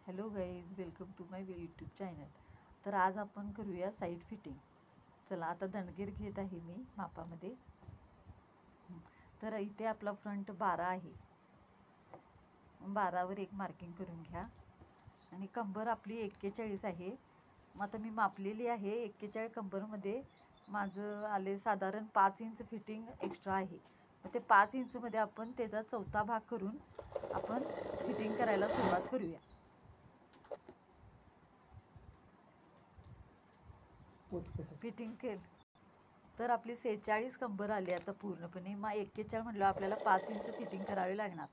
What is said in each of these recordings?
Hello guys, welcome to my YouTube channel. तर आज आपण करूया साईड फिटिंग. चला, आता दणगीर घेत आहे मी मापामध्ये. तर इथे आपला फ्रंट 12 आहे. 12वर एक मार्किंग करून घ्या. आणि कंबर आपली 41 आहे. मग आता मी मापलेली आहे. 41 कंबरमध्ये माझं आले साधारण 5 इंच फिटिंग एक्स्ट्रा आहे. मग ते 5 इंचमध्ये आपण त्याचा चौथा भाग करून आपण फिटिंग करायला सुरुवात करूया. फिटिंग केलं तर आपली 46 कंबर आली आता पूर्णपणे. मग 41 म्हटलं आपल्याला 5 इंच फिटिंग करावी लागणार.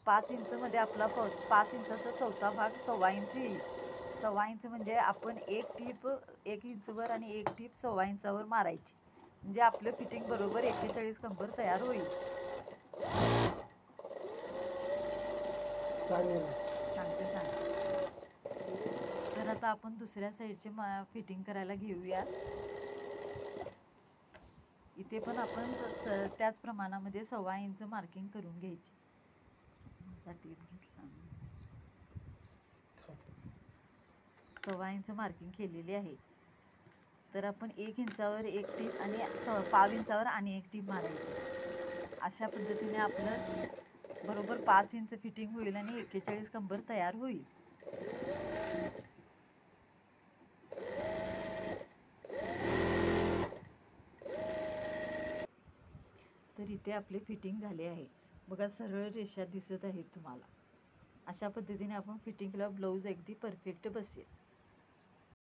5 इंचमध्ये आपला 5 इंचाचा चौथा भाग 1.25 इंच येईल. 1.25 इंच म्हणजे आपण एक टीप 1 इंचवर आणि एक टीप 1.25 इंचावर मारायची. म्हणजे आपलं फिटिंग बरोबर 41 कंबर तयार होईल. सांगते. तर आता आपण दुसऱ्या साईडचे फिटिंग करायला घेऊया. इथे पण आपण त्याच प्रमाणामध्ये 1.25 इंच मार्किंग करून घ्यायची. माझा टेप घेतला. 1.25 इंच मार्किंग केलेली आहे. तर आपण 1 इंचावर एक टीप आणि 1.25 इंचावर आणि एक टीप मारायची. अशा पद्धतीने आपलं बरोबर 5 इंच फिटिंग होईल आणि 41 कंबर तयार होईल. तर इथे आपले फिटिंग झाले आहे. बघा, सरळ रेषा दिसत आहेत तुम्हाला. अशा पद्धतीने आपण फिटिंग केल्यावर ब्लाऊज अगदी परफेक्ट बसेल.